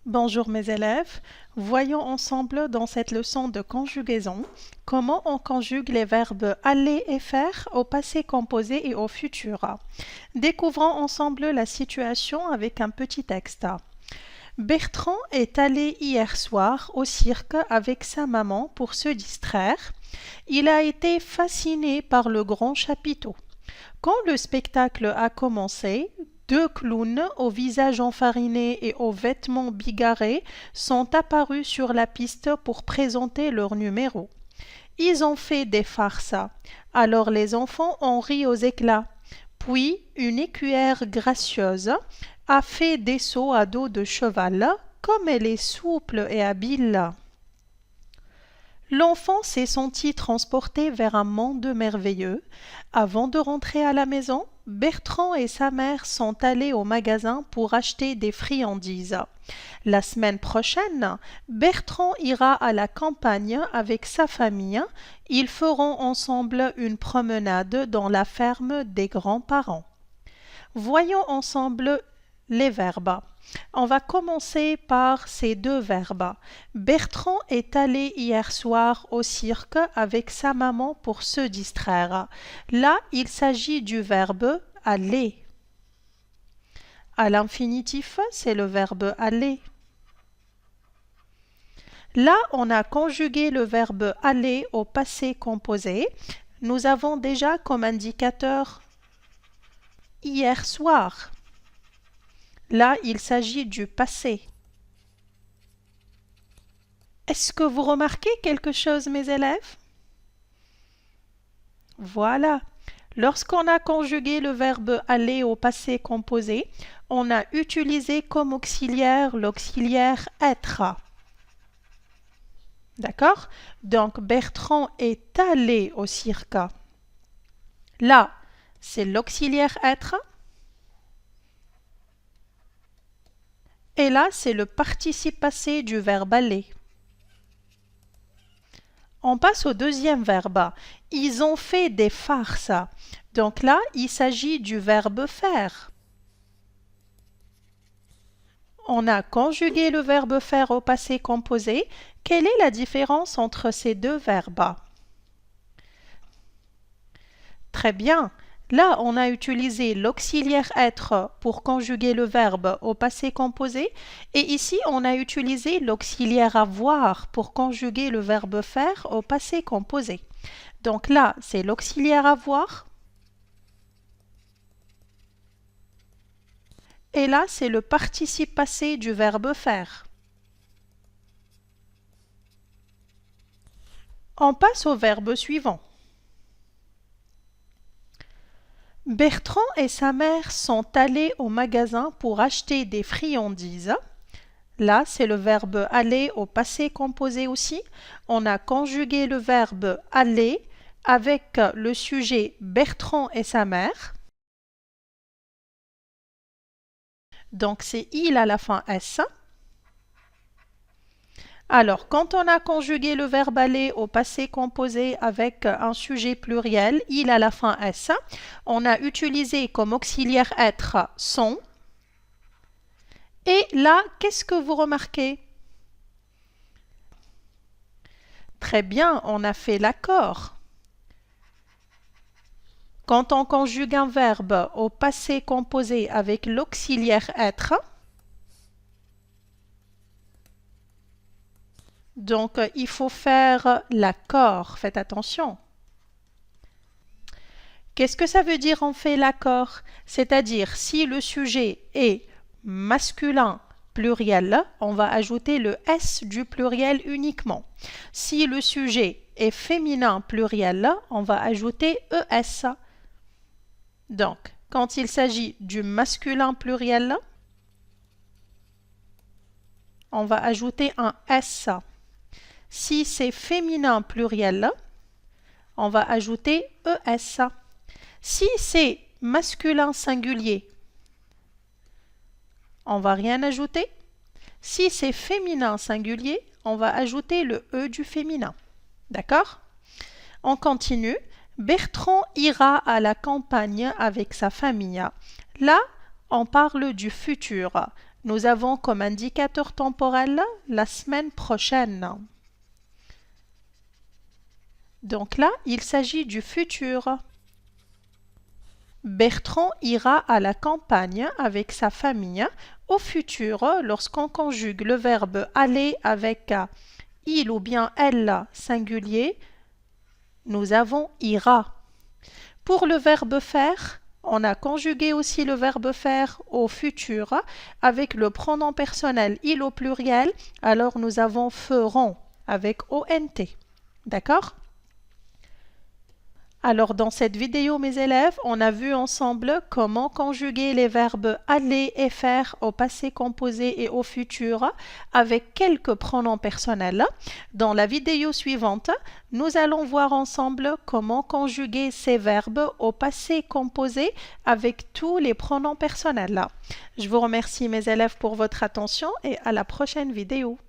Bonjour mes élèves, voyons ensemble dans cette leçon de conjugaison comment on conjugue les verbes aller et faire au passé composé et au futur. Découvrons ensemble la situation avec un petit texte. Bertrand est allé hier soir au cirque avec sa maman pour se distraire. Il a été fasciné par le grand chapiteau. Quand le spectacle a commencé, deux clowns au visage enfariné et aux vêtements bigarrés sont apparus sur la piste pour présenter leur numéro. Ils ont fait des farces. Alors les enfants ont ri aux éclats. Puis une écuyère gracieuse a fait des sauts à dos de cheval, comme elle est souple et habile. L'enfant s'est senti transporté vers un monde merveilleux. Avant de rentrer à la maison, Bertrand et sa mère sont allés au magasin pour acheter des friandises. La semaine prochaine, Bertrand ira à la campagne avec sa famille. Ils feront ensemble une promenade dans la ferme des grands-parents. Voyons ensemble les verbes. On va commencer par ces deux verbes. Bertrand est allé hier soir au cirque avec sa maman pour se distraire. Là, il s'agit du verbe aller. À l'infinitif, c'est le verbe aller. Là, on a conjugué le verbe aller au passé composé. Nous avons déjà comme indicateur hier soir. Là, il s'agit du passé. Est-ce que vous remarquez quelque chose, mes élèves? Voilà. Lorsqu'on a conjugué le verbe aller au passé composé, on a utilisé comme auxiliaire l'auxiliaire être. D'accord? Donc, Bertrand est allé au cirque. Là, c'est l'auxiliaire être. Et là, c'est le participe passé du verbe aller. On passe au deuxième verbe. Ils ont fait des farces. Donc là, il s'agit du verbe faire. On a conjugué le verbe faire au passé composé. Quelle est la différence entre ces deux verbes? Très bien. Là, on a utilisé l'auxiliaire être pour conjuguer le verbe au passé composé et ici, on a utilisé l'auxiliaire avoir pour conjuguer le verbe faire au passé composé. Donc là, c'est l'auxiliaire avoir et là, c'est le participe passé du verbe faire. On passe au verbe suivant. Bertrand et sa mère sont allés au magasin pour acheter des friandises. Là, c'est le verbe aller au passé composé aussi. On a conjugué le verbe aller avec le sujet Bertrand et sa mère. Donc, c'est il à la fin S. Alors, quand on a conjugué le verbe aller au passé composé avec un sujet pluriel, il à la fin S, on a utilisé comme auxiliaire être son. Et là, qu'est-ce que vous remarquez? Très bien, on a fait l'accord. Quand on conjugue un verbe au passé composé avec l'auxiliaire être, donc il faut faire l'accord, faites attention. Qu'est-ce que ça veut dire on fait l'accord? C'est-à-dire si le sujet est masculin pluriel, on va ajouter le S du pluriel uniquement. Si le sujet est féminin pluriel, on va ajouter ES. Donc, quand il s'agit du masculin pluriel, on va ajouter un S. Si c'est féminin pluriel, on va ajouter ES. Si c'est masculin singulier, on va rien ajouter. Si c'est féminin singulier, on va ajouter le E du féminin. D'accord? On continue. Bertrand ira à la campagne avec sa famille. Là, on parle du futur. Nous avons comme indicateur temporel la semaine prochaine. Donc là, il s'agit du futur. Bertrand ira à la campagne avec sa famille. Au futur, lorsqu'on conjugue le verbe aller avec il ou bien elle singulier, nous avons ira. Pour le verbe faire, on a conjugué aussi le verbe faire au futur avec le pronom personnel il au pluriel, alors nous avons feront avec ONT. D'accord? Alors dans cette vidéo mes élèves, on a vu ensemble comment conjuguer les verbes aller et faire au passé composé et au futur avec quelques pronoms personnels. Dans la vidéo suivante, nous allons voir ensemble comment conjuguer ces verbes au passé composé avec tous les pronoms personnels. Je vous remercie mes élèves pour votre attention et à la prochaine vidéo.